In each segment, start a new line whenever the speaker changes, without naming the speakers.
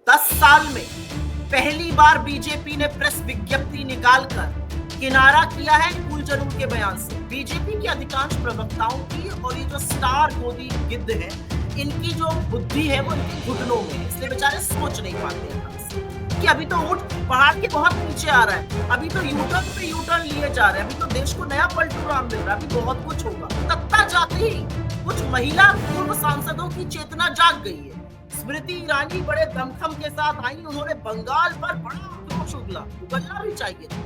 10 साल में पहली बार बीजेपी ने प्रेस विज्ञप्ति निकालकर किनारा किया है कुल जरूर के बयान से। बीजेपी के अधिकांश प्रवक्ताओं की और ये जो स्टार मोदी गिद्ध है, इनकी जो बुद्धि है वो इनके घुटनों में है, इसलिए बेचारे सोच नहीं पाते हैं कि अभी तो ऊंट पहाड़ के बहुत नीचे आ रहा है, अभी तो यूटर्न पे यूटर्न लिए जा रहे हैं, अभी तो देश को नया पलटूराम मिल रहा है, अभी बहुत कुछ होगा। तत्ता जाते ही कुछ महिला पूर्व सांसदों की चेतना जाग गई है। स्मृति ईरानी बड़े दमखम के साथ आई, उन्होंने बंगाल पर बड़ा आक्रोश उगलना भी चाहिए था,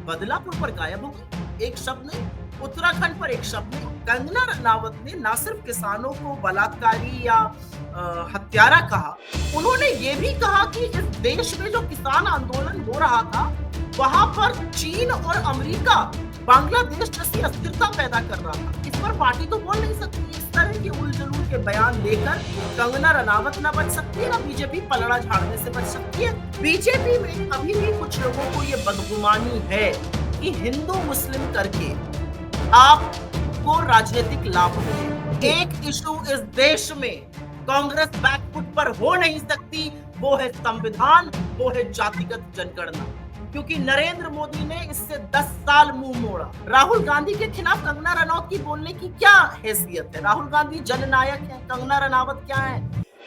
बदलापुर पर गायब हो गई, एक शब्द नहीं, उत्तराखंड पर एक शब्द नहीं। कंगना रनावत ने न सिर्फ किसानों को बलात्कारी या हत्यारा कहा, उन्होंने ये भी कहा कि इस देश में जो किसान आंदोलन हो रहा था वहां पर चीन और अमेरिका बांग्लादेश जैसी अस्थिरता पैदा कर रहा था। इस पर पार्टी तो बोल नहीं सकती। इस तरह के उलझुल के बयान लेकर कंगना रनावत न बच सकती है, ना बीजेपी पलड़ा झाड़ने से बच सकती है। बीजेपी में अभी भी कुछ लोगों को ये बदगुमानी है कि हिंदू मुस्लिम करके आपको राजनीतिक लाभ मिले। एक इशू इस देश में कांग्रेस बैकफुट पर हो नहीं सकती, वो है संविधान, वो है जातिगत जनगणना, क्योंकि नरेंद्र मोदी ने इससे 10 साल मुंह मोड़ा। राहुल गांधी के खिलाफ कंगना रनौत की बोलने की क्या हैसियत है? राहुल गांधी जननायक है, कंगना रनावत क्या है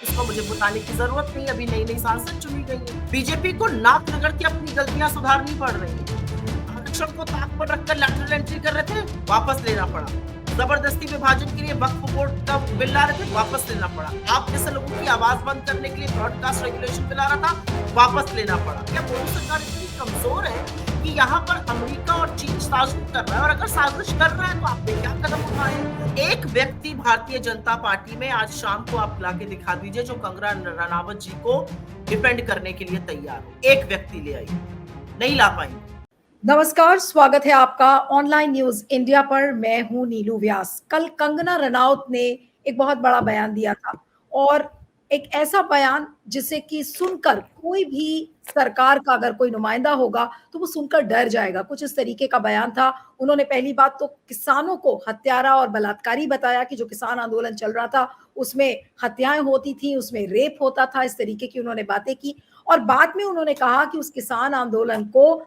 इसको मुझे बताने की जरूरत नहीं, अभी नई नई सांसद चुनी गई है। बीजेपी को नाक रगड़ के अपनी गलतियां सुधारनी पड़ रही है। आरक्षण को ताक पर रखकर लैटरल एंट्री कर रहे थे, वापस लेना पड़ा। जबरदस्ती विभाजन के लिए वक्फ बोर्ड का बिल ला रहे थे, वापस लेना पड़ा। आप जैसे लोगों की आवाज बंद करने के लिए ब्रॉडकास्ट रेगुलेशन बिल आ रहा था, वापस लेना पड़ा। क्या मोदी सरकार इतनी कमजोर है कि यहाँ पर अमेरिका और चीन साजिश कर रहा है? और अगर साजिश कर रहा है तो आपने क्या कदम उठाए? एक व्यक्ति भारतीय जनता पार्टी में आज शाम को आप लाके दिखा दीजिए जो कंगना रनावत जी को डिफेंड करने के लिए तैयार हो। एक व्यक्ति ले आई, नहीं ला पाएंगे।
नमस्कार, स्वागत है आपका ऑनलाइन न्यूज इंडिया पर। मैं हूं नीलू व्यास। कल कंगना रनावत ने एक बहुत बड़ा बयान दिया था, और एक ऐसा बयान जिसे कि सुनकर कोई भी सरकार का अगर कोई नुमाइंदा होगा तो वो सुनकर डर जाएगा। कुछ इस तरीके का बयान था। उन्होंने पहली बात तो किसानों को हत्यारा और बलात्कारी बताया कि जो किसान आंदोलन चल रहा था उसमें हत्याएं होती थी, उसमें रेप होता था, इस तरीके की उन्होंने बातें की। और बाद में उन्होंने कहा कि उस किसान आंदोलन को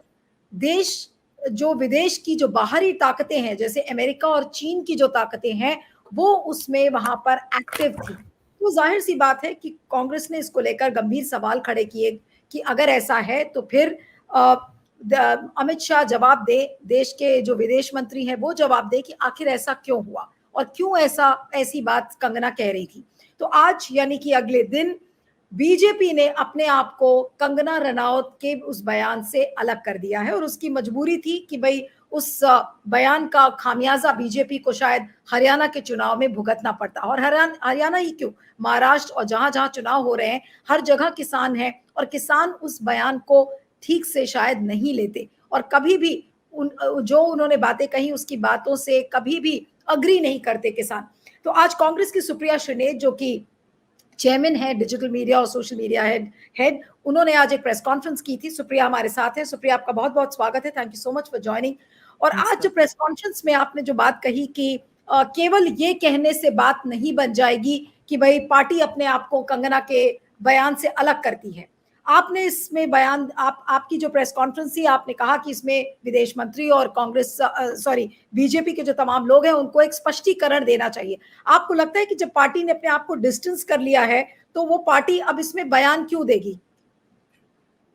देश जो विदेश की जो बाहरी ताकतें हैं, जैसे अमेरिका और चीन की जो ताकतें हैं, वो उसमें वहां पर एक्टिव थी। तो जाहिर सी बात है कि कांग्रेस ने इसको लेकर गंभीर सवाल खड़े किए कि अगर ऐसा है तो फिर अमित शाह जवाब दे, देश के जो विदेश मंत्री हैं वो जवाब दे कि आखिर ऐसा क्यों हुआ और क्यों ऐसी बात कंगना कह रही थी। तो आज यानी कि अगले दिन बीजेपी ने अपने आप को कंगना रनावत के उस बयान से अलग कर दिया है, और उसकी मजबूरी थी कि भाई उस बयान का खामियाजा बीजेपी को शायद हरियाणा के चुनाव में भुगतना पड़ता। और हरियाणा ही क्यों, महाराष्ट्र और जहां जहां चुनाव हो रहे हैं हर जगह किसान हैं, और किसान उस बयान को ठीक से शायद नहीं लेते, और कभी भी जो उन्होंने बातें कही उसकी बातों से कभी भी अग्री नहीं करते किसान। तो आज कांग्रेस की सुप्रिया श्रीनेत, जो कि चेयरमैन है डिजिटल मीडिया और सोशल मीडिया हेड, उन्होंने आज एक प्रेस कॉन्फ्रेंस की थी। सुप्रिया हमारे साथ है। सुप्रिया, आपका बहुत बहुत स्वागत है। Thank you so much for joining. और आज जो प्रेस कॉन्फ्रेंस में आपने जो बात कही कि केवल ये कहने से बात नहीं बन जाएगी कि भाई पार्टी अपने आप को कंगना के बयान से अलग करती है, आपने इसमें बयान आपकी जो प्रेस कॉन्फ्रेंस थी, आपने कहा कि इसमें विदेश मंत्री और कांग्रेस बीजेपी के जो तमाम लोग हैं उनको एक स्पष्टीकरण देना चाहिए। आपको लगता है कि जब पार्टी ने अपने आप को डिस्टेंस कर लिया है तो वो पार्टी अब इसमें बयान क्यों देगी?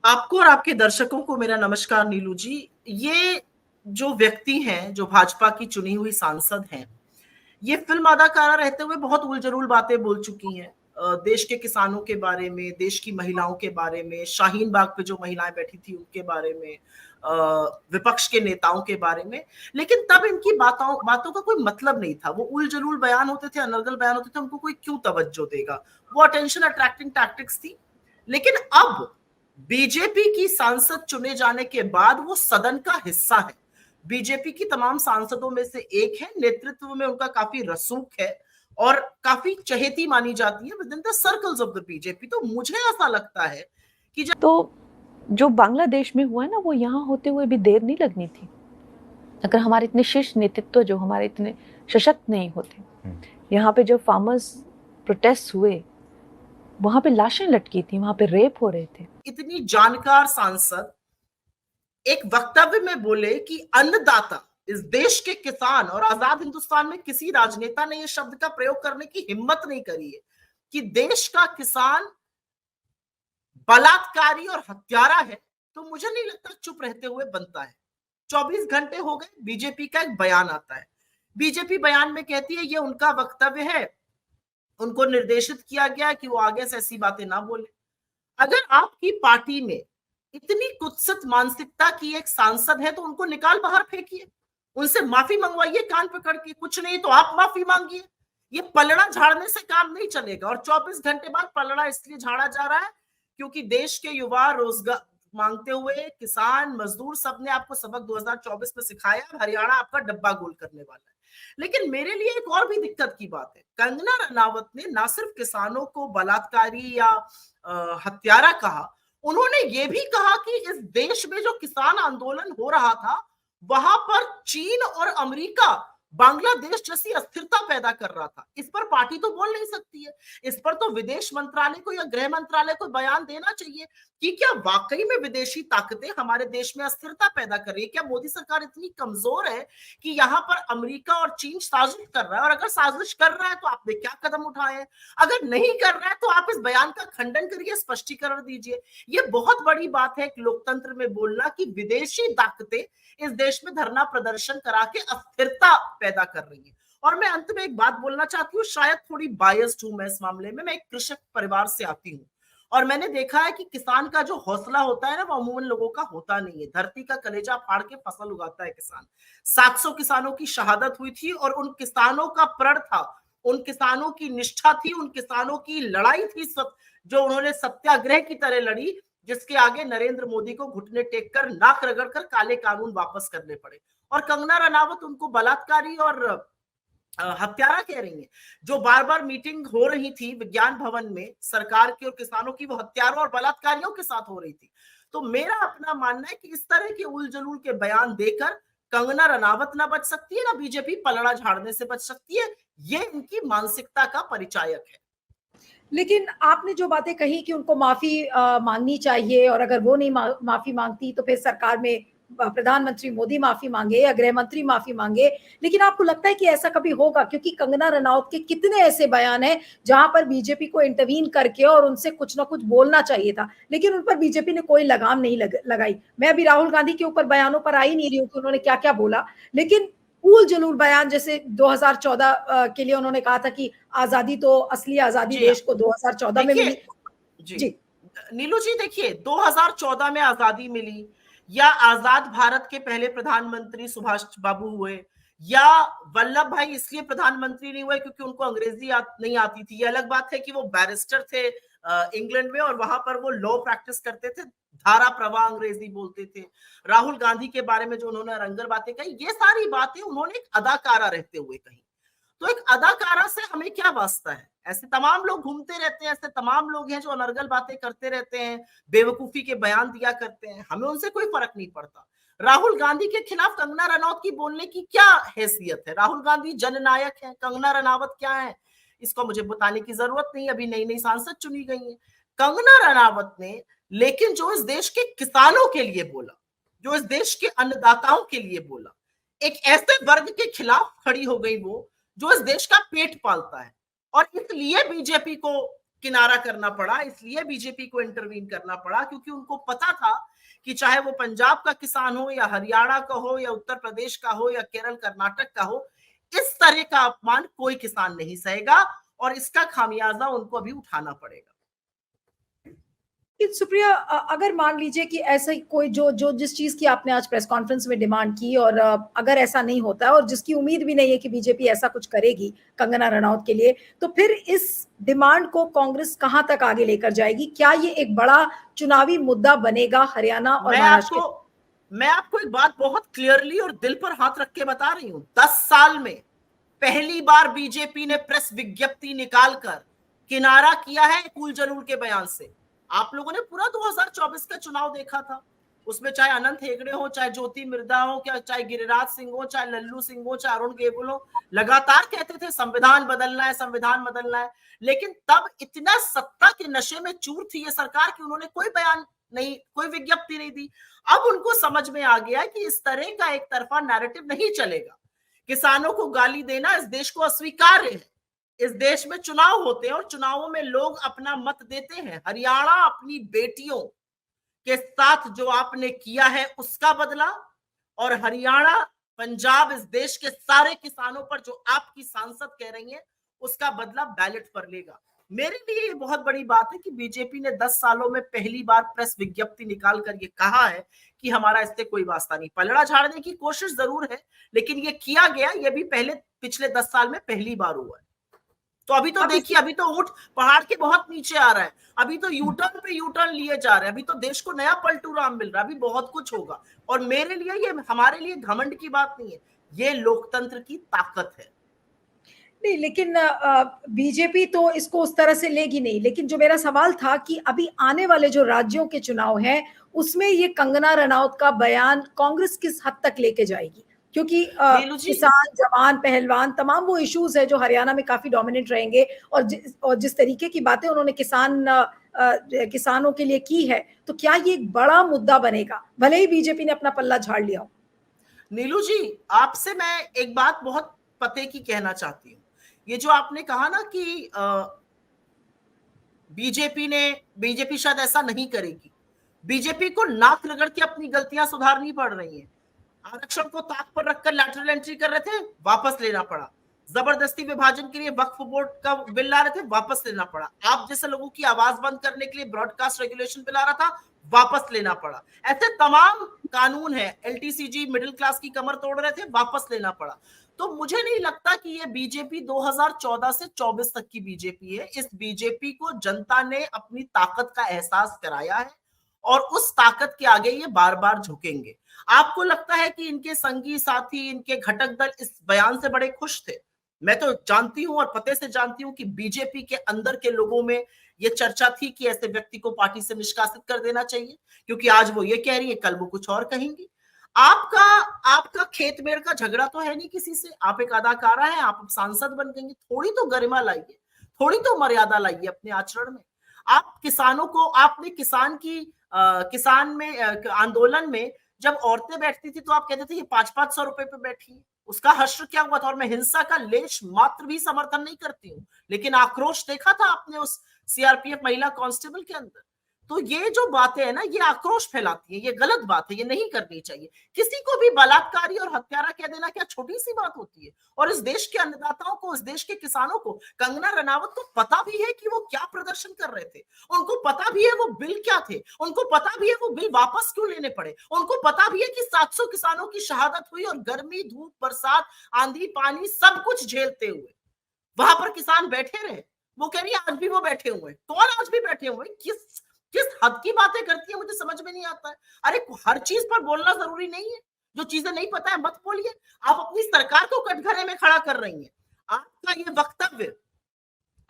आपको और आपके दर्शकों को मेरा नमस्कार नीलू जी। ये जो व्यक्ति हैं, जो भाजपा की चुनी हुई सांसद हैं, ये फिल्म अदाकारा रहते हुए बहुत उलझुल बातें बोल चुकी हैं। देश के किसानों के बारे में, देश की महिलाओं के बारे में, शाहीन बाग पे जो महिलाएं बैठी थी उनके बारे में, विपक्ष के नेताओं के बारे में। लेकिन तब इनकी बातों का कोई मतलब नहीं था। वो उलझुल बयान होते थे, अनर्गल बयान होते थे, उनको कोई क्यों तवज्जो देगा? वो अटेंशन अट्रैक्टिंग टैक्टिक्स थी। लेकिन अब बीजेपी की सांसद चुने जाने के बाद वो सदन का हिस्सा है। बीजेपी की तमाम सांसदों में से एक है, नेतृत्व में उनका काफी रसूख है और काफी चहेती मानी जाती है with in the circles of the BJP. तो मुझे ऐसा लगता है कि
तो जो बांग्लादेश में हुआ ना, वो यहाँ होते हुए भी देर नहीं लगनी थी। अगर हमारे इतने शीर्ष नेतृत्व जो हमारे इतने सशक्त नहीं होते, यहाँ पे जो फार्मर्स प्रोटेस्ट हुए वहां पे लाशें लटकी थी, वहां पे रेप हो रहे थे।
इतनी जानकार सांसद एक वक्तव्य में बोले कि अन्नदाता, इस देश के किसान, और आजाद हिंदुस्तान में किसी राजनेता ने यह शब्द का प्रयोग करने की हिम्मत नहीं करी है कि देश का किसान बलात्कारी और हत्यारा है, तो मुझे नहीं लगता चुप रहते हुए बनता है। 24 घंटे हो गए, बीजेपी का एक बयान आता है। बीजेपी बयान में कहती है ये उनका वक्तव्य है, उनको निर्देशित किया गया कि वो आगे से ऐसी बातें ना बोले। अगर आपकी पार्टी में इतनी कुत्सित मानसिकता की एक सांसद है तो उनको निकाल बाहर फेंकिए, उनसे माफी मंगवाइए कान पकड़ के, कुछ नहीं तो आप माफी मांगिए। ये पलड़ा झाड़ने से काम नहीं चलेगा। और 24 घंटे बाद पलड़ा इसलिए झाड़ा जा रहा है क्योंकि देश के युवा रोजगार मांगते हुए, किसान, मजदूर, सबने आपको सबक 2024 में सिखाया, हरियाणा आपका डब्बा गोल करने वाला है। लेकिन मेरे लिए एक और भी दिक्कत की बात है, कंगना रनावत ने ना सिर्फ किसानों को बलात्कारी या हत्यारा कहा, उन्होंने ये भी कहा कि इस देश में जो किसान आंदोलन हो रहा था वहां पर चीन और अमेरिका बांग्लादेश जैसी अस्थिरता पैदा कर रहा था। इस पर पार्टी तो बोल नहीं सकती है, इस पर तो विदेश मंत्रालय को या गृह मंत्रालय को बयान देना चाहिए कि क्या वाकई में विदेशी ताकतें हमारे देश में अस्थिरता पैदा कर रही है। क्या मोदी सरकार इतनी कमजोर है कि यहाँ पर अमेरिका और चीन साजिश कर रहा है, और अगर साजिश कर रहा है तो आपने क्या कदम उठाए हैं? अगर नहीं कर रहा है तो आप इस बयान का खंडन करिए, स्पष्टीकरण दीजिए। ये बहुत बड़ी बात है एक लोकतंत्र में बोलना कि विदेशी ताकतें इस देश में धरना प्रदर्शन करा के अस्थिरता पैदा कर रही है। और मैं अंत में एक बात बोलना चाहती हूँ, शायद थोड़ी बायस्ड हूं मैं इस मामले में, मैं एक कृषक परिवार से आती हूँ और मैंने देखा है कि किसान का जो हौसला होता है ना, वो अमूमन लोगों का होता नहीं है। धरती का कलेजा फाड़ के फसल उगाता है किसान। 700 किसानों की शहादत हुई थी और उन किसानों का प्रण था, उन किसानों की निष्ठा थी, उन किसानों की लड़ाई थी जो उन्होंने सत्याग्रह की तरह लड़ी, जिसके आगे नरेंद्र मोदी को घुटने टेक कर, नाक रगड़ कर काले कानून वापस करने पड़े। और कंगना रनावत उनको बलात्कारी और हत्यारा कह रही है। जो बार बार मीटिंग हो रही थी विज्ञान भवन में सरकार की और किसानों की, वो हत्यारों और बलात्कारियों के साथ हो रही थी। तो मेरा अपना मानना है कि इस तरह के उल जलूल के बयान देकर कंगना रनावत ना बच सकती है, ना बीजेपी पलड़ा झाड़ने से बच सकती है। ये इनकी मानसिकता का परिचायक है।
लेकिन आपने जो बातें कही कि उनको माफी मांगनी चाहिए, और अगर वो नहीं माफी मांगती तो फिर सरकार में प्रधानमंत्री मोदी माफी मांगे या गृह मंत्री माफी मांगे, लेकिन आपको लगता है कि ऐसा कभी होगा? क्योंकि कंगना रनावत के कितने ऐसे बयान हैं जहां पर बीजेपी को इंटरवीन करके और उनसे कुछ ना कुछ बोलना चाहिए था, लेकिन उन पर बीजेपी ने कोई लगाम नहीं लगाई। मैं अभी राहुल गांधी के ऊपर बयानों पर आ ही नहीं रही हूँ कि उन्होंने क्या क्या बोला, लेकिन उल जलूल बयान, जैसे 2014 के लिए उन्होंने कहा था कि आजादी तो, असली आजादी देश को 2014 में मिली।
जी नीलू जी, देखिए 2014 में आजादी मिली, या आजाद भारत के पहले प्रधानमंत्री सुभाष बाबू हुए, या वल्लभ भाई इसलिए प्रधानमंत्री नहीं हुए क्योंकि उनको अंग्रेजी नहीं आती थी। ये अलग बात है कि वो बैरिस्टर थे इंग्लैंड में और वहां पर वो लॉ प्रैक्टिस करते थे, धारा प्रवाह अंग्रेजी बोलते थे। राहुल गांधी के बारे में जो उन्होंने रंगर बातें कही, ये सारी बातें उन्होंने एक अदाकारा रहते हुए कही। तो एक अदाकारा से हमें क्या वास्ता है? ऐसे तमाम लोग घूमते रहते हैं, ऐसे तमाम लोग हैं जो अनर्गल बातें करते रहते हैं, बेवकूफी के बयान दिया करते हैं, हमें उनसे कोई फर्क नहीं पड़ता। राहुल गांधी के खिलाफ कंगना रनौत की बोलने की क्या हैसियत है? राहुल गांधी जननायक है, कंगना रनावत क्या है इसको मुझे बताने की जरूरत नहीं, अभी नई नई सांसद चुनी गई है। कंगना रनावत ने लेकिन जो इस देश के किसानों के लिए बोला, जो इस देश के अन्नदाताओं के लिए बोला, एक ऐसे वर्ग के खिलाफ खड़ी हो गई वो जो इस देश का पेट पालता है। और इसलिए बीजेपी को किनारा करना पड़ा, इसलिए बीजेपी को इंटरवीन करना पड़ा, क्योंकि उनको पता था कि चाहे वो पंजाब का किसान हो या हरियाणा का हो या उत्तर प्रदेश का हो या केरल कर्नाटक का हो, इस तरह का अपमान कोई किसान नहीं सहेगा और इसका खामियाजा उनको अभी उठाना पड़ेगा।
सुप्रिया, अगर मान लीजिए कि ऐसा कोई जो जिस चीज की आपने आज प्रेस कॉन्फ्रेंस में डिमांड की, और अगर ऐसा नहीं होता है और जिसकी उम्मीद भी नहीं है कि बीजेपी ऐसा कुछ करेगी कंगना रनौत के लिए, तो फिर इस डिमांड को कांग्रेस कहां तक आगे लेकर जाएगी? क्या ये एक बड़ा चुनावी मुद्दा बनेगा हरियाणा और महाराष्ट्र?
मैं आपको एक बात बहुत क्लियरली और दिल पर हाथ रख के बता रही हूं, 10 साल में पहली बार बीजेपी ने प्रेस विज्ञप्ति निकालकर किनारा किया है उल जलूल के बयान से। आप लोगों ने पूरा 2024 का चुनाव देखा था, उसमें चाहे अनंत हेगड़े हो, चाहे ज्योति मिर्धा हो, क्या चाहे गिरिराज सिंह हो, चाहे लल्लू सिंह हो, चाहे अरुण गेबुल हो, लगातार कहते थे संविधान बदलना है, संविधान बदलना है। लेकिन तब इतना सत्ता के नशे में चूर थी ये सरकार कि उन्होंने कोई बयान नहीं, कोई विज्ञप्ति नहीं दी। अब उनको समझ में आ गया कि इस तरह का एक तरफा नैरेटिव नहीं चलेगा। किसानों को गाली देना इस देश को अस्वीकार्य है। इस देश में चुनाव होते हैं और चुनावों में लोग अपना मत देते हैं। हरियाणा अपनी बेटियों के साथ जो आपने किया है उसका बदला, और हरियाणा, पंजाब, इस देश के सारे किसानों पर जो आपकी सांसद कह रही है उसका बदला बैलेट पर लेगा। मेरे लिए ये बहुत बड़ी बात है कि बीजेपी ने 10 सालों में पहली बार प्रेस विज्ञप्ति निकाल कर ये कहा है कि हमारा इससे कोई वास्ता नहीं। पलड़ा झाड़ने की कोशिश जरूर है, लेकिन ये किया गया, ये भी पिछले 10 साल में पहली बार हुआ है। तो अभी तो देखिए, अभी तो ऊंट पहाड़ के बहुत नीचे आ रहा है, अभी तो यूटर्न पे यूटर्न लिए जा रहे हैं, अभी तो देश को नया पलटू राम मिल रहा है, अभी बहुत कुछ होगा। और मेरे लिए ये, हमारे लिए घमंड की बात नहीं है, ये लोकतंत्र की ताकत है।
नहीं, लेकिन बीजेपी तो इसको उस तरह से लेगी नहीं। लेकिन जो मेरा सवाल था कि अभी आने वाले जो राज्यों के चुनाव हैं उसमें ये कंगना रनौत का बयान कांग्रेस किस हद तक लेके जाएगी, क्योंकि किसान, जवान, पहलवान, तमाम वो इश्यूज है जो हरियाणा में काफी डोमिनेंट रहेंगे। और जिस तरीके की बातें उन्होंने किसानों के लिए की है, तो क्या ये एक बड़ा मुद्दा बनेगा, भले ही बीजेपी ने अपना पल्ला झाड़ लिया हो?
नीलू जी, आपसे मैं एक बात बहुत पते की कहना चाहती हूँ। ये जो आपने कहा ना कि बीजेपी शायद ऐसा नहीं करेगी, बीजेपी को नाक रगड़ के अपनी गलतियां सुधारनी पड़ रही हैं। आरक्षण को ताक पर रखकर लैटरल एंट्री कर रहे थे, वापस लेना पड़ा। जबरदस्ती विभाजन के लिए वक्फ बोर्ड का बिल ला रहे थे, वापस लेना पड़ा। आप जैसे लोगों की आवाज बंद करने के लिए ब्रॉडकास्ट रेगुलेशन बिल आ रहा था, वापस लेना पड़ा। ऐसे तमाम कानून है, एलटीसीजी मिडिल क्लास की कमर तोड़ रहे थे, वापस लेना पड़ा। तो मुझे नहीं लगता कि ये बीजेपी 2014 से 24 तक की बीजेपी है। इस बीजेपी को जनता ने अपनी ताकत का एहसास कराया है और उस ताकत के आगे ये बार बार झुकेंगे। आपको लगता है कि इनके संगी साथी, इनके घटक दल इस बयान से बड़े खुश थे? मैं तो जानती हूं और पते से जानती हूं कि बीजेपी के अंदर के लोगों में ये चर्चा थी कि ऐसे व्यक्ति को पार्टी से निष्कासित कर देना चाहिए, क्योंकि आज वो ये कह रही है, कल वो कुछ और कहेंगी। आपका खेत मेड़ का झगड़ा तो है नहीं किसी से। आप एक अदाकारा है, आप सांसद बन गई, थोड़ी तो गरिमा लाइए, थोड़ी तो मर्यादा लाइए अपने आचरण में। आप किसानों को, आपने किसान में आंदोलन में जब औरतें बैठती थी तो आप कहते थे ये 500-500 रुपए पे बैठी है, उसका हश्र क्या हुआ था? और मैं हिंसा का लेश मात्र भी समर्थन नहीं करती हूँ, लेकिन आक्रोश देखा था आपने उस सीआरपीएफ महिला कांस्टेबल के अंदर। तो ये जो बातें है ना, ये आक्रोश फैलाती है, ये गलत बात है, ये नहीं करनी चाहिए। किसी को भी बलात्कारी और हत्यारा कह देना क्या छोटी सी बात होती है? और इस देश के अन्नदाताओं को, इस देश के किसानों को, कंगना रनावत को पता भी है कि वो क्या प्रदर्शन कर रहे थे, उनको पता भी है वो बिल क्या थे, उनको पता भी है वो बिल वापस क्यों लेने पड़े, उनको पता भी है कि 700 किसानों की शहादत हुई और गर्मी, धूप, बरसात, आंधी, पानी सब कुछ झेलते हुए वहां पर किसान बैठे रहे। वो कह रही है आज भी वो बैठे हुए। कौन आज भी बैठे हुए? किस हद की बातें करती है, मुझे समझ में नहीं आता है। अरे हर चीज पर बोलना जरूरी नहीं है, जो चीजें नहीं पता है मत बोलिए। आप अपनी सरकार को कटघरे में खड़ा कर रही हैं। आपका ये वक्तव्य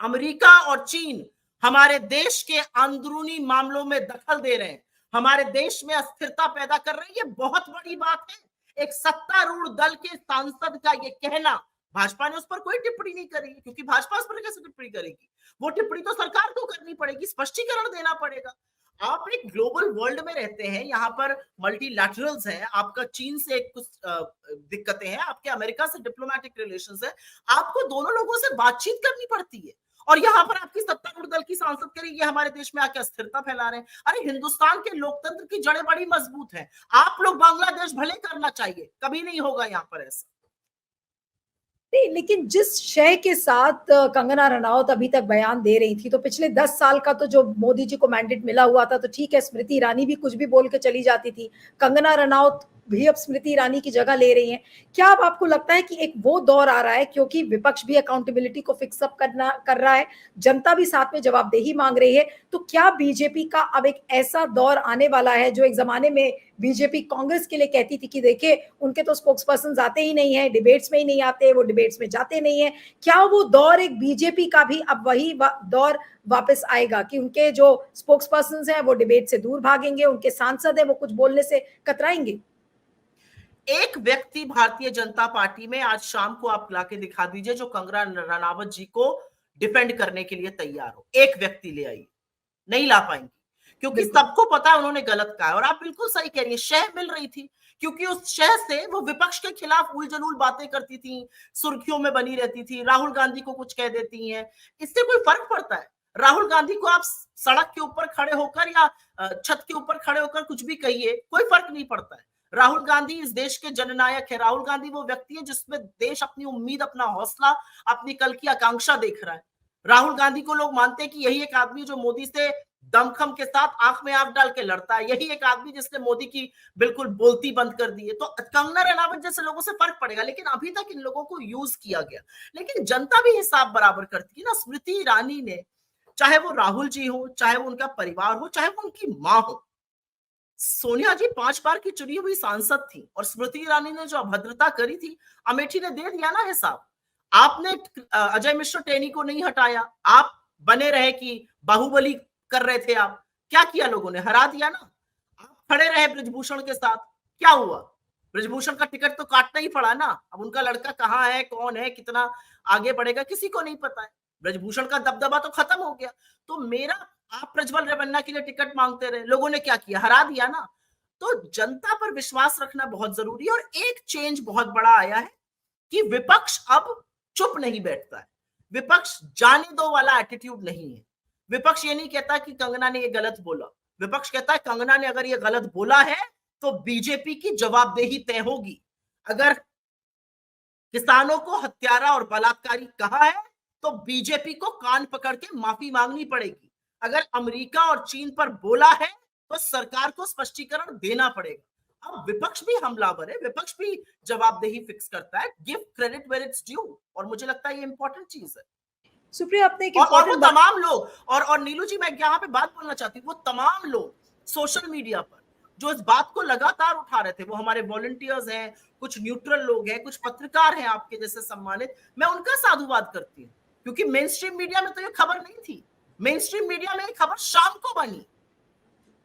अमेरिका और चीन हमारे देश के अंदरूनी मामलों में दखल दे रहे हैं, हमारे देश में अस्थिरता पैदा कर रहे हैं, ये बहुत बड़ी बात है। एक सत्तारूढ़ दल के सांसद का ये कहना, भाजपा ने उस पर कोई टिप्पणी नहीं करी, क्योंकि भाजपा उस पर कैसे टिप्पणी करेगी? वो टिप्पणी तो सरकार को करनी पड़ेगी, स्पष्टीकरण देना पड़ेगा। आप एक ग्लोबल वर्ल्ड में रहते हैं, यहाँ पर मल्टीलैटरल्स हैं, आपका चीन से कुछ दिक्कतें हैं, आपके अमेरिका से डिप्लोमेटिक रिलेशंस है, आपको दोनों लोगों से बातचीत करनी पड़ती है। और यहाँ पर आपकी सत्तारूढ़ दल की सांसद करेगी, ये हमारे देश में आके अस्थिरता फैला रहे हैं। अरे हिंदुस्तान के लोकतंत्र की जड़ें बड़ी मजबूत हैं। आप लोग बांग्लादेश भले करना चाहिए, कभी नहीं होगा यहाँ पर ऐसा।
नहीं, लेकिन जिस शय के साथ कंगना रनौत अभी तक बयान दे रही थी, तो पिछले 10 साल का तो जो मोदी जी को मैंडेट मिला हुआ था, तो ठीक है, स्मृति ईरानी भी कुछ भी बोल के चली जाती थी, कंगना रनौत भी अब स्मृति ईरानी की जगह ले रही हैं। क्या अब आपको लगता है कि एक वो दौर आ रहा है, क्योंकि विपक्ष भी अकाउंटेबिलिटी को फिक्स अप कर रहा है, जनता भी साथ में जवाबदेही मांग रही है, तो क्या बीजेपी का अब एक ऐसा दौर आने वाला है जो एक जमाने में बीजेपी कांग्रेस के लिए कहती थी कि देखिए उनके तो स्पोक्स पर्सन आते ही नहीं है, डिबेट्स में ही नहीं आते, वो डिबेट्स में जाते नहीं है। क्या वो दौर एक बीजेपी का भी अब वही दौर वापस आएगा कि उनके जो स्पोक्स पर्सन हैं वो डिबेट से दूर भागेंगे, उनके सांसद हैं वो कुछ बोलने से कतराएंगे?
एक व्यक्ति भारतीय जनता पार्टी में आज शाम को आप लाके दिखा दीजिए जो कंगना रनावत जी को डिफेंड करने के लिए तैयार हो। एक व्यक्ति ले आइए, नहीं ला पाएंगे, क्योंकि सबको पता है उन्होंने गलत कहा है। और आप बिल्कुल सही कह रही है, शह मिल रही थी, क्योंकि उस शह से वो विपक्ष के खिलाफ उलझुल बातें करती थी, सुर्खियों में बनी रहती थी, राहुल गांधी को कुछ कह देती हैं। इससे कोई फर्क पड़ता है? राहुल गांधी को आप सड़क के ऊपर खड़े होकर या छत के ऊपर खड़े होकर कुछ भी कहिए, कोई फर्क नहीं पड़ता है। राहुल गांधी इस देश के जननायक है। राहुल गांधी वो व्यक्ति है जिसमें देश अपनी उम्मीद, अपना हौसला, अपनी कल की आकांक्षा देख रहा है। राहुल गांधी को लोग मानते हैं कि यही एक आदमी जो मोदी से दमखम के साथ आंख में आंख डाल के लड़ता है, यही एक आदमी जिसने मोदी की बिल्कुल बोलती बंद कर दी है। तो कंगना रनावत जैसे लोगों से फर्क पड़ेगा, लेकिन अभी तक इन लोगों को यूज किया गया। लेकिन जनता भी हिसाब बराबर करती है ना। स्मृति ईरानी ने, चाहे वो राहुल जी हो, चाहे वो उनका परिवार हो, चाहे वो उनकी माँ हो, सोनिया जी 5 बार की चुनी हुई सांसद थी, और स्मृति ईरानी ने जो अभद्रता करी थी, अमेठी ने दे दिया ना हिसाब। आपने अजय मिश्र टेनी को नहीं हटाया, आप बने रहे कि बाहुबली कर रहे थे आप। क्या किया लोगों ने? हरा दिया ना। आप खड़े रहे ब्रिजभूषण के साथ, क्या हुआ? ब्रिजभूषण का टिकट तो काटना ही पड़ा ना। अब उनका लड़का कहाँ है, कौन है, कितना आगे बढ़ेगा, किसी को नहीं पता है। ब्रिजभूषण का दबदबा तो खत्म हो गया। तो मेरा, आप प्रज्वल रेवन्ना के लिए टिकट मांगते रहे, लोगों ने क्या किया? हरा दिया ना। तो जनता पर विश्वास रखना बहुत जरूरी है। और एक चेंज बहुत बड़ा आया है कि विपक्ष अब चुप नहीं बैठता है। विपक्ष जाने दो वाला एटीट्यूड नहीं है। विपक्ष ये नहीं कहता कि कंगना ने ये गलत बोला। विपक्ष कहता है कंगना ने अगर ये गलत बोला है तो बीजेपी की जवाबदेही तय होगी। अगर किसानों को हत्यारा और बलात्कारी कहा है तो बीजेपी को कान पकड़ के माफी मांगनी पड़ेगी। अगर अमेरिका और चीन पर बोला है तो सरकार को स्पष्टीकरण देना पड़ेगा। अब विपक्ष भी हमलावर है, विपक्ष भी जवाबदेही फिक्स करता है। Give credit where it's due, और मुझे लगता है ये इंपॉर्टेंट चीज है।
सुप्रिया, आपने एक
और वो तमाम लोग, और नीलू जी, मैं यहाँ पे बात बोलना चाहती हूँ, वो तमाम लोग सोशल मीडिया पर जो इस बात को लगातार उठा रहे थे, वो हमारे वॉलंटियर्स हैं, कुछ न्यूट्रल लोग हैं, कुछ पत्रकार हैं आपके जैसे सम्मानित, मैं उनका साधुवाद करती हूँ, क्योंकि मेन स्ट्रीम मीडिया में तो ये खबर नहीं थी। मेन स्ट्रीम मीडिया में ये खबर शाम को बनी।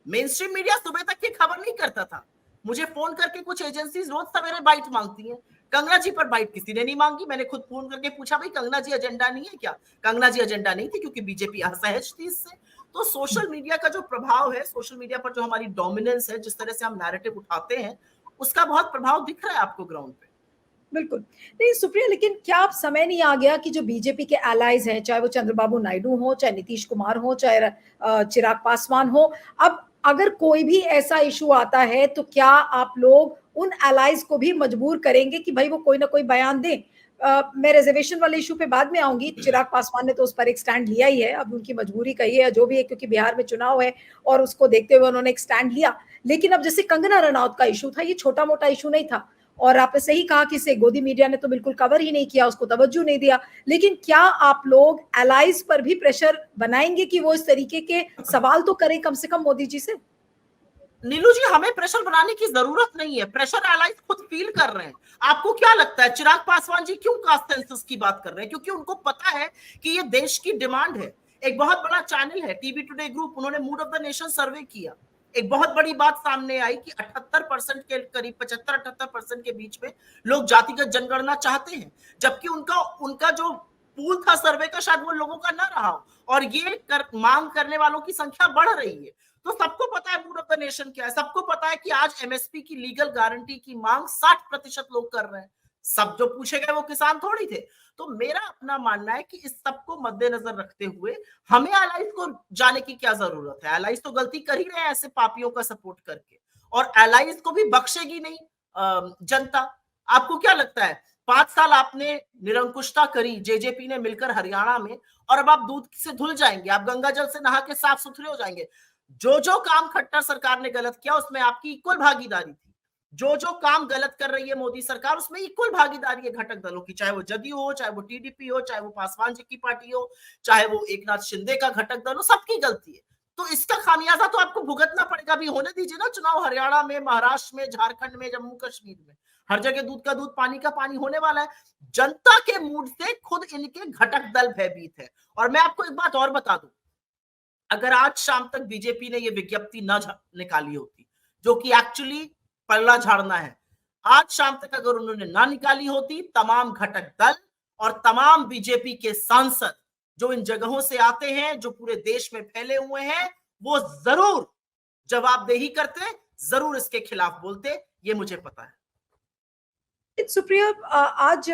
मेन स्ट्रीम मीडिया सुबह तक ये खबर नहीं करता था। मुझे फोन करके कुछ एजेंसीज रोज सवेरे बाइट मांगती हैं। कंगना जी पर बाइट किसी ने नहीं मांगी। मैंने खुद फोन करके पूछा, भाई कंगना जी एजेंडा नहीं है क्या? कंगना जी एजेंडा नहीं थी, क्योंकि बीजेपी असहज थी इससे। तो सोशल मीडिया का जो प्रभाव है, सोशल मीडिया पर जो हमारी डोमिनेंस है, जिस तरह से हम नैरेटिव उठाते हैं, उसका बहुत प्रभाव दिख रहा है आपको ग्राउंड पे।
बिल्कुल नहीं सुप्रिया, लेकिन क्या अब समय नहीं आ गया कि जो बीजेपी के एलाइज हैं, चाहे वो चंद्रबाबू नायडू हो, चाहे नीतीश कुमार हो, चाहे चिराग पासवान हो, अब अगर कोई भी ऐसा इशू आता है तो क्या आप लोग उन एलाइज को भी मजबूर करेंगे कि भाई वो कोई ना कोई बयान दें? मैं रिजर्वेशन वाले इशू पे बाद में आऊंगी। चिराग पासवान ने तो उस पर एक स्टैंड लिया ही है, अब उनकी मजबूरी कही है जो भी है, क्योंकि बिहार में चुनाव है और उसको देखते हुए उन्होंने एक स्टैंड लिया। लेकिन अब जैसे कंगना रनौत का इशू था, ये छोटा मोटा इशू नहीं था, और आपने सही कहा कि इसे गोदी मीडिया ने तो बिल्कुल कवर ही नहीं किया, उसको तवज्जो नहीं दिया। लेकिन क्या आप लोग एलाइज पर भी प्रेशर बनाएंगे कि वो इस तरीके के सवाल तो करें कम से कम मोदी जी से?
नीलू जी, हमें प्रेशर बनाने की जरूरत नहीं है। प्रेशर एलाइज खुद फील कर रहे हैं। आपको क्या लगता है चिराग पासवान जी क्यों कास्ट सेंसस की बात कर रहे हैं? क्योंकि उनको पता है कि ये देश की डिमांड है। एक बहुत बड़ा चैनल है टीवी टुडे ग्रुप, उन्होंने मूड ऑफ द नेशन सर्वे किया। एक बहुत बड़ी बात सामने आई कि 78% के करीब 75-78% के बीच में लोग जातिगत जनगणना चाहते हैं, जबकि उनका जो पूल था सर्वे का, शायद वो लोगों का ना रहा हो, और ये मांग करने वालों की संख्या बढ़ रही है। तो सबको पता है मूड ऑफ द नेशन क्या है। सबको पता है कि आज एमएसपी की लीगल गारंटी की मांग 60% लोग कर रहे हैं। सब जो पूछे गए वो किसान थोड़ी थे। तो मेरा अपना मानना है कि इस सबको मद्देनजर रखते हुए हमें एलाइज को जाने की क्या जरूरत है। एलाइज तो गलती कर ही रहे हैं ऐसे पापियों का सपोर्ट करके, और एलाइज को भी बख्शेगी नहीं जनता। आपको क्या लगता है 5 साल आपने निरंकुशता करी जेजेपी ने मिलकर हरियाणा में, और अब आप दूध से धुल जाएंगे, आप गंगा जल से नहा के साफ सुथरे हो जाएंगे? जो काम खट्टर सरकार ने गलत किया उसमें आपकी इक्वल भागीदारी थी। जो जो काम गलत कर रही है मोदी सरकार, उसमें इक्वल भागीदारी है घटक दलों की, चाहे वो जदयू हो, चाहे वो टीडीपी हो, चाहे वो पासवान जी की पार्टी हो, चाहे वो एकनाथ शिंदे का घटक दल हो, सबकी गलती है। तो इसका खामियाजा तो आपको भुगतना पड़ेगा। अभी होने दीजिए ना चुनाव, हरियाणा में, महाराष्ट्र में, झारखंड में, जम्मू कश्मीर में, हर जगह दूध का दूध पानी का पानी होने वाला है। जनता के मूड से खुद इनके घटक दल भयभीत है। और मैं आपको एक बात और बता दूं, अगर आज शाम तक बीजेपी ने ये विज्ञप्ति न निकाली होती, जो कि एक्चुअली पल्ला झाड़ना है, आज शाम तक अगर उन्होंने ना निकाली होती, तमाम घटक दल और तमाम बीजेपी के सांसद जो इन जगहों से आते हैं, जो पूरे देश में फैले हुए हैं, वो जरूर जवाबदेही करते, जरूर इसके खिलाफ बोलते, ये मुझे पता है।
सुप्रिया, आज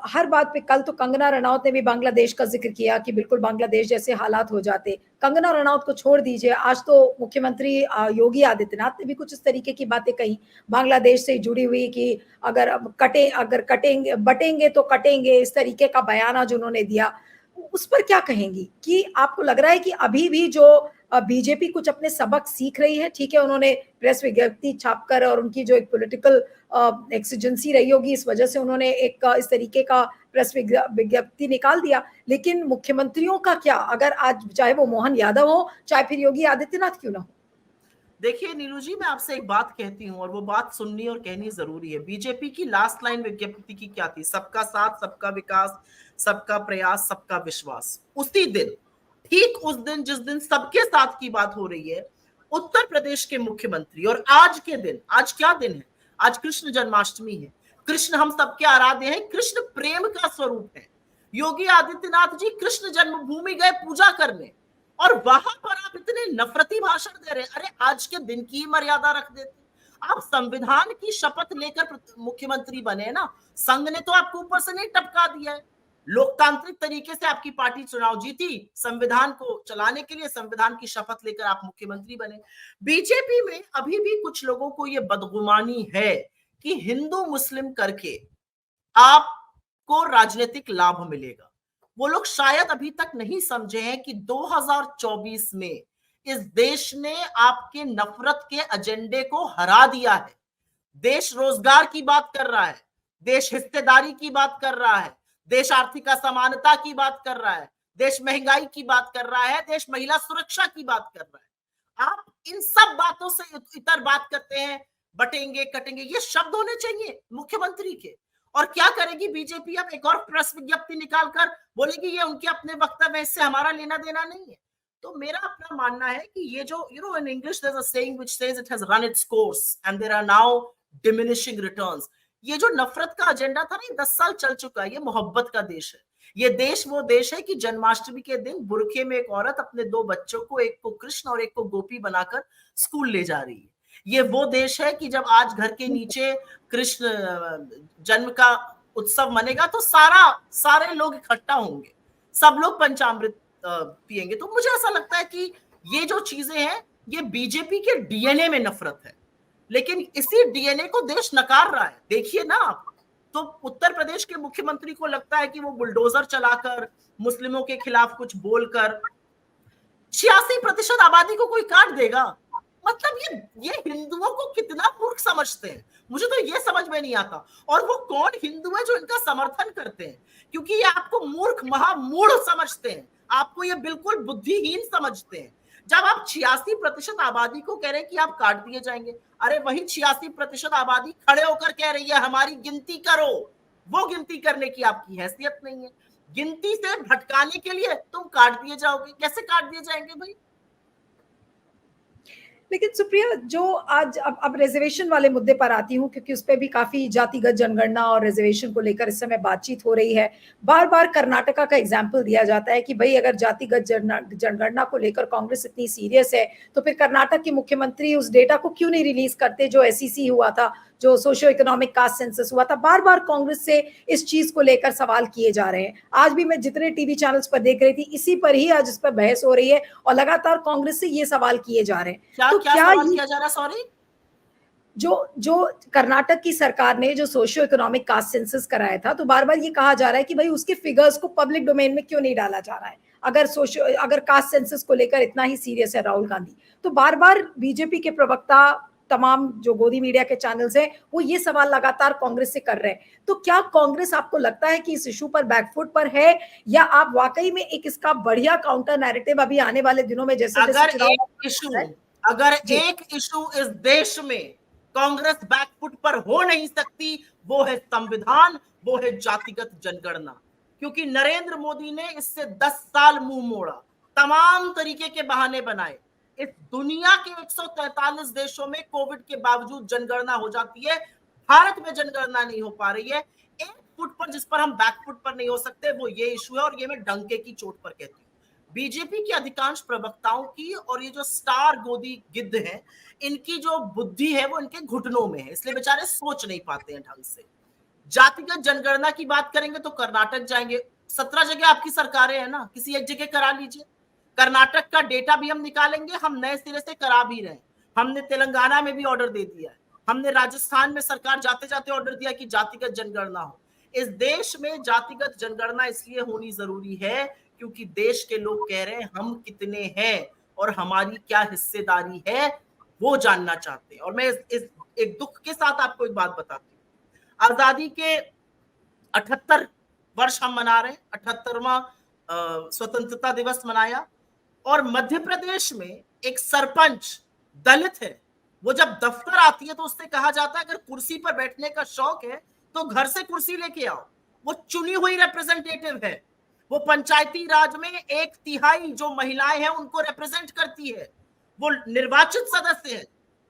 हर बात पे, कल तो कंगना रनौत ने भी बांग्लादेश का जिक्र किया कि बिल्कुल बांग्लादेश जैसे हालात हो जाते। कंगना रनौत को छोड़ दीजिए, आज तो मुख्यमंत्री योगी आदित्यनाथ ने भी कुछ इस तरीके की बातें कही बांग्लादेश से जुड़ी हुई कि अगर कटेंगे बटेंगे तो कटेंगे, इस तरीके का बयान आज उन्होंने दिया। उस पर क्या कहेंगी कि आपको लग रहा है कि अभी भी जो बीजेपी कुछ अपने सबक सीख रही है? ठीक है, उन्होंने प्रेस विज्ञप्ति छापकर और उनकी जो एक पॉलिटिकल एक्सिजेंसी रही होगी, इस वजह से उन्होंने एक इस तरीके का प्रेस विज्ञप्ति निकाल दिया, लेकिन मुख्यमंत्रियों का क्या? अगर आज चाहे वो मोहन यादव हो, चाहे फिर योगी आदित्यनाथ क्यों ना हो।
देखिए नीलू जी, मैं आपसे एक बात कहती हूँ और वो बात सुननी और कहनी जरूरी है। बीजेपी की लास्ट लाइन विज्ञप्ति की क्या थी? सबका साथ, सबका विकास, सबका प्रयास, सबका विश्वास। उसी दिन, ठीक उस दिन जिस दिन सबके साथ की बात हो रही है, उत्तर प्रदेश के मुख्यमंत्री, और आज के दिन, आज क्या दिन है? आज कृष्ण जन्माष्टमी है। कृष्ण हम सबके आराध्य हैं, कृष्ण प्रेम का स्वरूप है। योगी आदित्यनाथ जी कृष्ण जन्मभूमि गए पूजा करने, और वहां पर आप इतने नफरती भाषण दे रहे हैं। अरे आज के दिन की मर्यादा रख देते। आप संविधान की शपथ लेकर मुख्यमंत्री बने ना, संघ ने तो आपको ऊपर से नहीं टपका दिया है। लोकतांत्रिक तरीके से आपकी पार्टी चुनाव जीती, संविधान को चलाने के लिए संविधान की शपथ लेकर आप मुख्यमंत्री बने। बीजेपी में अभी भी कुछ लोगों को यह बदगुमानी है कि हिंदू मुस्लिम करके आपको राजनीतिक लाभ मिलेगा। वो लोग शायद अभी तक नहीं समझे हैं कि 2024 में इस देश ने आपके नफरत के एजेंडे को हरा दिया है। देश रोजगार की बात कर रहा है, देश हिस्सेदारी की बात कर रहा है, देश आर्थिक असमानता की बात कर रहा है, देश महंगाई की बात कर रहा है, देश महिला सुरक्षा की बात कर रहा है। आप इन सब बातों से इतर बात करते हैं, बटेंगे कटेंगे, ये शब्द होने चाहिए मुख्यमंत्री के। और क्या करेगी बीजेपी? अब एक और प्रेस विज्ञप्ति निकालकर बोलेगी ये उनके अपने वक्तव्य, इससे हमारा लेना देना नहीं है। तो मेरा अपना मानना है कि ये जो in English there is a saying which says it has run its course and there are now diminishing returns. ये जो नफरत का एजेंडा था ना, 10 साल चल चुका है। ये मोहब्बत का देश है। ये देश वो देश है कि जन्माष्टमी के दिन बुरखे में एक औरत अपने 2 बच्चों को, एक को कृष्ण और एक को गोपी बनाकर स्कूल ले जा रही है। ये वो देश है कि जब आज घर के नीचे कृष्ण जन्म का उत्सव मनेगा तो सारे लोग इकट्ठा होंगे, सब लोग पंचामृत पिएंगे। तो मुझे ऐसा लगता है कि ये जो चीजें हैं, ये बीजेपी के डीएनए में नफरत है, लेकिन इसी डीएनए को देश नकार रहा है। देखिए ना आप, तो उत्तर प्रदेश के मुख्यमंत्री को लगता है कि वो बुलडोजर चलाकर, मुस्लिमों के खिलाफ कुछ बोलकर 86% आबादी को कोई काट देगा। मतलब ये हिंदुओं को कितना मूर्ख समझते हैं, मुझे तो ये समझ में नहीं आता। और वो कौन हिंदू है जो इनका समर्थन करते हैं? क्योंकि ये आपको मूर्ख, महामूढ़ समझते हैं, आपको ये बिल्कुल बुद्धिहीन समझते हैं। जब आप 86% आबादी को कह रहे हैं कि आप काट दिए जाएंगे, अरे वही 86% आबादी खड़े होकर कह रही है हमारी गिनती करो। वो गिनती करने की आपकी हैसियत नहीं है। गिनती से भटकाने के लिए तुम काट दिए जाओगे। कैसे काट दिए जाएंगे भाई?
लेकिन सुप्रिया, जो आज अब रिजर्वेशन वाले मुद्दे पर आती हूँ, क्योंकि उस पर भी काफी जातिगत जनगणना और रिजर्वेशन को लेकर इस समय बातचीत हो रही है। बार बार कर्नाटका का एग्जाम्पल दिया जाता है कि भाई अगर जातिगत जनगणना को लेकर कांग्रेस इतनी सीरियस है तो फिर कर्नाटक के मुख्यमंत्री उस डेटा को क्यों नहीं रिलीज करते जो एसईसी हुआ था, जो सोशियो इकोनॉमिक कास्ट सेंसस हुआ था। बार बार कांग्रेस से इस चीज को लेकर सवाल किए जा रहे हैं। आज भी मैं जितने टीवी चैनल्स पर देख रही थी, इसी पर ही आज इस पर बहस हो रही है और लगातार कांग्रेस से ये सवाल किए जा रहे हैं। तो
क्या सवाल किया जा रहा? सॉरी,
जो कर्नाटक की सरकार ने जो सोशियो इकोनॉमिक कास्ट सेंसस कराया था, तो बार बार ये कहा जा रहा है कि भाई उसके फिगर्स को पब्लिक डोमेन में क्यों नहीं डाला जा रहा है, अगर कास्ट सेंसस को लेकर इतना ही सीरियस है राहुल गांधी। तो बार बार बीजेपी के प्रवक्ता तमाम जो गोदी मीडिया के चैनल्स हैं वो ये सवाल लगातार कांग्रेस से कर रहे हैं। तो क्या कांग्रेस आपको लगता है कि इस इशू पर बैकफुट पर है, या आप वाकई में एक इसका बढ़िया काउंटर नैरेटिव अभी आने वाले दिनों में जैसे जैसे
अगर
जी।
एक इशू इस देश में कांग्रेस बैकफुट पर हो नहीं सकती, वो है संविधान, वो है जातिगत जनगणना। क्योंकि नरेंद्र मोदी ने इससे 10 साल मुंह मोड़ा, तमाम तरीके के बहाने बनाए। इस दुनिया के 143 देशों में कोविड के बावजूद जनगणना हो जाती है, भारत में जनगणना नहीं हो पा रही है। एक फुट पर जिस पर हम बैकफुट पर नहीं हो सकते वो ये इशू है, और ये मैं डंके की चोट पर कहती हूँ। बीजेपी की अधिकांश प्रवक्ताओं की और ये जो स्टार गोदी गिद्ध हैं, इनकी जो बुद्धि है वो इनके घुटनों में है, इसलिए बेचारे सोच नहीं पाते हैं ढंग से। जातिगत जनगणना की बात करेंगे तो कर्नाटक जाएंगे। 17 जगह आपकी सरकारें हैं ना, किसी एक जगह करा लीजिए। कर्नाटक का डेटा भी हम निकालेंगे, हम नए सिरे से करा भी रहे हैं। हमने तेलंगाना में भी ऑर्डर दे दिया है, हमने राजस्थान में सरकार जाते जाते ऑर्डर दिया कि जातिगत जनगणना हो। इस देश में जातिगत जनगणना इसलिए होनी जरूरी है क्योंकि देश के लोग कह रहे हैं हम कितने हैं और हमारी क्या हिस्सेदारी है, वो जानना चाहते हैं। और मैं इस एक दुख के साथ आपको एक बात बताती हूँ। आजादी के 78 वर्ष हम मना रहे हैं, 78वां स्वतंत्रता दिवस मनाया, और मध्य प्रदेश में एक सरपंच दलित है, वो जब दफ्तर आती है तो उससे कहा जाता है अगर कुर्सी पर बैठने का शौक है तो घर से कुर्सी लेके आओ। वो चुनी हुई रिप्रेजेंटेटिव है, वो पंचायती राज में 1/3 जो महिलाएं हैं उनको रिप्रेजेंट करती है, वो निर्वाचित सदस्य है।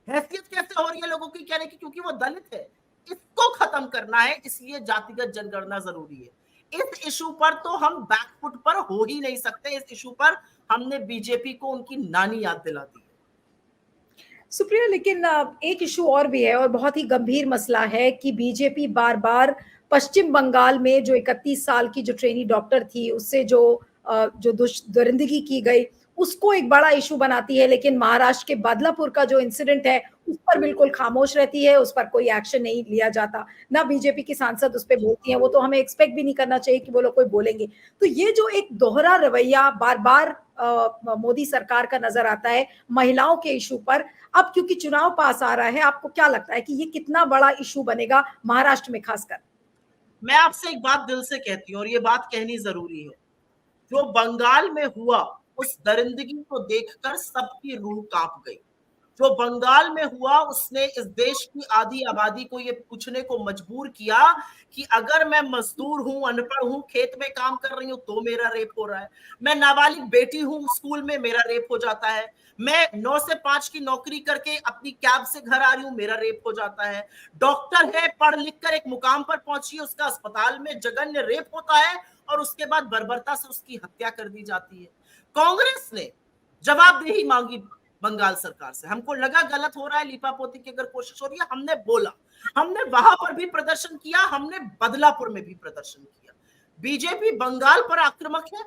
हैसियत कैसे हो रही है लोगों की कहने की? क्योंकि वो दलित है। इसको खत्म करना है, इसलिए जातिगत जनगणना जरूरी है। इस इशू पर तो हम बैकफुट पर हो ही नहीं सकते। इस इशू पर हमने बीजेपी को उनकी नानी याद दिला दी।
सुप्रिया, लेकिन एक इशू और भी है और बहुत ही गंभीर मसला है कि बीजेपी बार बार पश्चिम बंगाल में जो 31 साल की जो ट्रेनी डॉक्टर थी उससे जो दरिंदगी की गई उसको एक बड़ा इशू बनाती है, लेकिन महाराष्ट्र के बदलापुर का जो इंसिडेंट है उस पर बिल्कुल खामोश रहती है, उस पर कोई एक्शन नहीं लिया जाता। ना बीजेपी की सांसद उस पर बोलती हैं, वो तो हमें एक्सपेक्ट भी नहीं करना चाहिए कि वो लोग कोई बोलेंगे। तो ये जो एक दोहरा रवैया बार बार मोदी सरकार का नजर आता है महिलाओं के इशू पर, अब क्योंकि चुनाव पास आ रहा है, आपको क्या लगता है कि ये कितना बड़ा इशू बनेगा महाराष्ट्र में खासकर?
मैं आपसे एक बात दिल से कहती हूँ और ये बात कहनी जरूरी है। जो बंगाल में हुआ उस दरिंदगी को देखकर सबकी रूह कांप गई। जो बंगाल में हुआ उसने इस देश की आधी आबादी को ये पूछने को मजबूर किया कि अगर मैं मजदूर हूं, अनपढ़ हूं, खेत में काम कर रही हूं तो मेरा रेप हो रहा है, मैं नाबालिग बेटी हूं, स्कूल में मेरा रेप हो जाता है, मैं 9 से 5 की नौकरी करके अपनी कैब से घर आ रही हूं, मेरा रेप हो जाता है, डॉक्टर है, पढ़ लिख कर एक मुकाम पर पहुंची, उसका अस्पताल में जघन्य रेप होता है और उसके बाद बर्बरता से उसकी हत्या कर दी जाती है। कांग्रेस ने जवाबदेही मांगी बंगाल सरकार से। हमको लगा गलत हो रहा है, लीपापोती की अगर कोशिश हो रही है, हमने बोला, हमने वहां पर भी प्रदर्शन किया, हमने बदलापुर में भी प्रदर्शन किया। बीजेपी बंगाल पर आक्रामक है,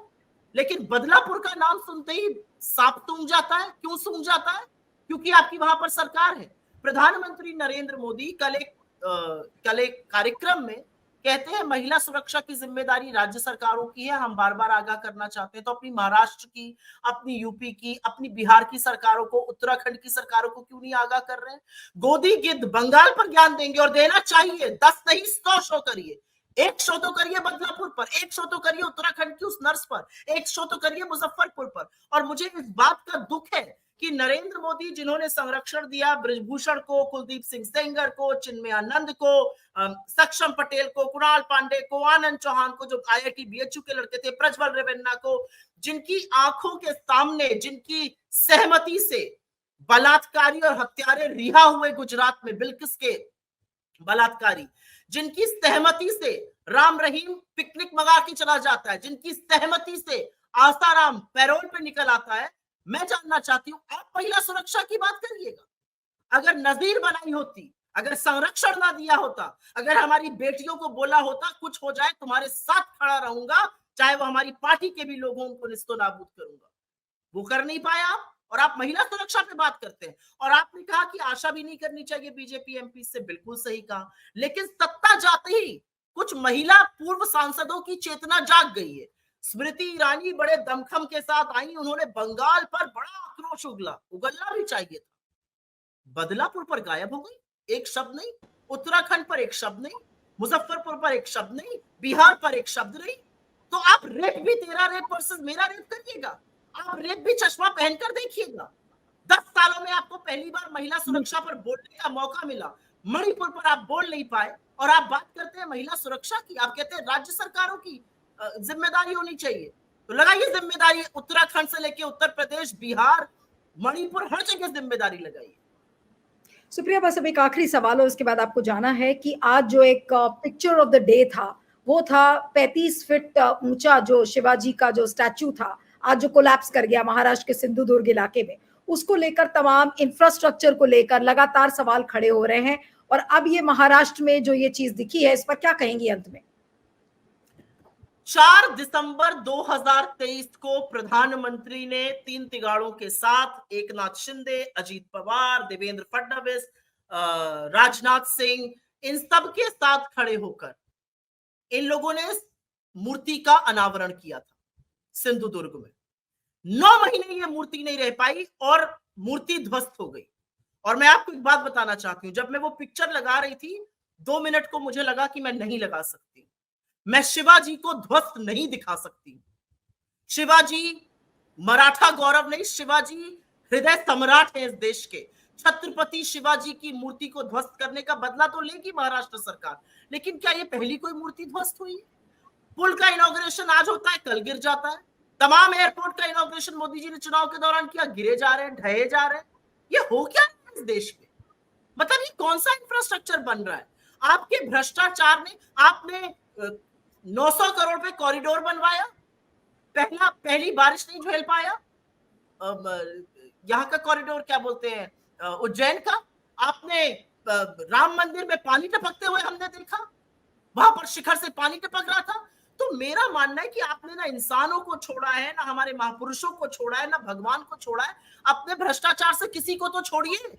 लेकिन बदलापुर का नाम सुनते ही सांप सूंघ जाता है। क्यों सूंघ जाता है? क्योंकि आपकी वहां पर सरकार है। प्रधानमंत्री नरेंद्र मोदी कल एक कार्यक्रम में कहते हैं महिला सुरक्षा की जिम्मेदारी राज्य सरकारों की है, हम बार बार आगाह करना चाहते हैं। तो अपनी महाराष्ट्र की, अपनी यूपी की, अपनी बिहार की सरकारों को, उत्तराखंड की सरकारों को क्यों नहीं आगाह कर रहे हैं? गोदी गिद्ध बंगाल पर ज्ञान देंगे और देना चाहिए। 10 नहीं 100 शो करिए, 1 शो तो करिए बदलापुर पर, 1 शो तो करिए उत्तराखंड की उस नर्स पर, 1 शो तो करिए मुजफ्फरपुर पर। और मुझे इस बात का दुख है कि नरेंद्र मोदी जिन्होंने संरक्षण दिया ब्रजभूषण को, कुलदीप सिंह सेंगर को, चिन्मय आनंद को, सक्षम पटेल को, कुणाल पांडे को, आनंद चौहान को जो IIT BHU के लड़के थे, प्रज्वल रेवन्ना को, जिनकी आंखों के सामने, जिनकी सहमति से बलात्कारी और हत्यारे रिहा हुए गुजरात में, बिल्किस के बलात्कारी, जिनकी सहमति से राम रहीम पिकनिक मंगा के चला जाता है, जिनकी सहमति से आसाराम पैरोल पे निकल आता है। मैं जानना चाहती हूं, आप महिला सुरक्षा की बात करिएगा। अगर नजीर बनाई होती, अगर संरक्षण ना दिया होता, अगर हमारी बेटियों को बोला होता कुछ हो जाए तुम्हारे साथ खड़ा रहूंगा, चाहे वो हमारी पार्टी के भी लोग हों, उनको निस्तो नाबूद करूंगा, वो कर नहीं पाया आप। और आप महिला सुरक्षा पे बात करते हैं। और आपने कहा कि आशा भी नहीं करनी चाहिए बीजेपी MP से, बिल्कुल सही कहा। लेकिन सत्ता जाते ही कुछ महिला पूर्व सांसदों की चेतना जाग गई है। स्मृति ईरानी बड़े दमखम के साथ आई, उन्होंने बंगाल पर बड़ा आक्रोश उगलना भी चाहिए था। बदलापुर पर गायब हो गई, एक शब्द नहीं। उत्तराखंड पर एक शब्द नहीं, मुजफ्फरपुर पर एक शब्द नहीं, बिहार पर एक शब्द नहीं। तो आप रेप भी, तेरा रेप वर्सेस मेरा रेप करिएगा, आप रेप भी चश्मा पहनकर देखिएगा। 10 सालों में आपको पहली बार महिला सुरक्षा पर बोलने का मौका मिला, मणिपुर पर आप बोल नहीं पाए, और आप बात करते हैं महिला सुरक्षा की, आप कहते हैं राज्य सरकारों की जिम्मेदारी होनी चाहिए। तो लगाइए जिम्मेदारी, उत्तराखंड से लेके उत्तर प्रदेश, बिहार, मणिपुर, हर जगह जिम्मेदारी लगाइए।
सुप्रिया, बस अब एक आखिरी सवाल है, उसके बाद आपको जाना है कि आज जो एक पिक्चर ऑफ द डे था, वो था 35 फीट ऊंचा जो शिवाजी का जो स्टैचू था, आज जो कोलैप्स कर गया महाराष्ट्र के सिंधुदुर्ग इलाके में। उसको लेकर तमाम इंफ्रास्ट्रक्चर को लेकर लगातार सवाल खड़े हो रहे हैं, और अब ये महाराष्ट्र में जो ये चीज दिखी है, इस पर क्या कहेंगी अंत में?
4 दिसंबर 2023 को प्रधानमंत्री ने 3 तिगाड़ों के साथ, एकनाथ शिंदे, अजीत पवार, देवेंद्र फडणवीस, राजनाथ सिंह, इन सब के साथ खड़े होकर इन लोगों ने मूर्ति का अनावरण किया था सिंधुदुर्ग में। 9 महीने ये मूर्ति नहीं रह पाई और मूर्ति ध्वस्त हो गई। और मैं आपको एक बात बताना चाहती हूं, जब मैं वो पिक्चर लगा रही थी 2 मिनट को मुझे लगा कि मैं नहीं लगा सकती, मैं शिवाजी को ध्वस्त नहीं दिखा सकती। शिवाजी मराठा गौरव नहीं, शिवाजी हृदय सम्राट है इस देश के। छत्रपति शिवाजी की मूर्ति को ध्वस्त करने का बदला तो लेगी महाराष्ट्र सरकार, लेकिन क्या ये पहली कोई मूर्ति ध्वस्त हुई है? पुल का इनॉग्रेशन आज होता है, कल गिर जाता है। तमाम एयरपोर्ट का इनॉग्रेशन मोदी जी ने चुनाव के दौरान किया, गिरे जा रहे हैं, ढहे जा रहे हैं। ये हो क्या इस देश में? मतलब ये कौन सा इंफ्रास्ट्रक्चर बन रहा है? आपके भ्रष्टाचार ने, आपने 900 करोड़ पे कॉरिडोर बनवाया, पहली बारिश नहीं झेल पाया। यहाँ का कॉरिडोर क्या बोलते हैं, उज्जैन का, आपने राम मंदिर में पानी टपकते हुए हमने देखा, वहां पर शिखर से पानी टपक रहा था। तो मेरा मानना है कि आपने ना इंसानों को छोड़ा है, ना हमारे महापुरुषों को छोड़ा है, ना भगवान को छोड़ा है, अपने भ्रष्टाचार से किसी को तो छोड़िए।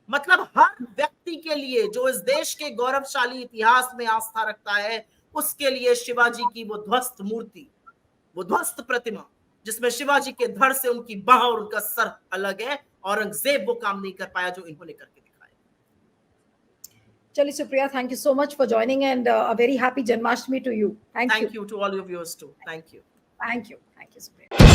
मतलब हर व्यक्ति के लिए जो इस देश के गौरवशाली इतिहास में आस्था रखता है, उसके लिए शिवाजी की वो ध्वस्त मूर्ति, वो ध्वस्त प्रतिमा, जिसमें शिवाजी के धड़ से उनकी बाह और उनका सर अलग है, औरंगजेब वो काम नहीं कर पाया जो इन्होंने करके दिखाया।
चलिए Supriya, thank you so much for joining and a very happy Janmashtami to you. Thank you
to all your viewers too. Thank you
Supriya.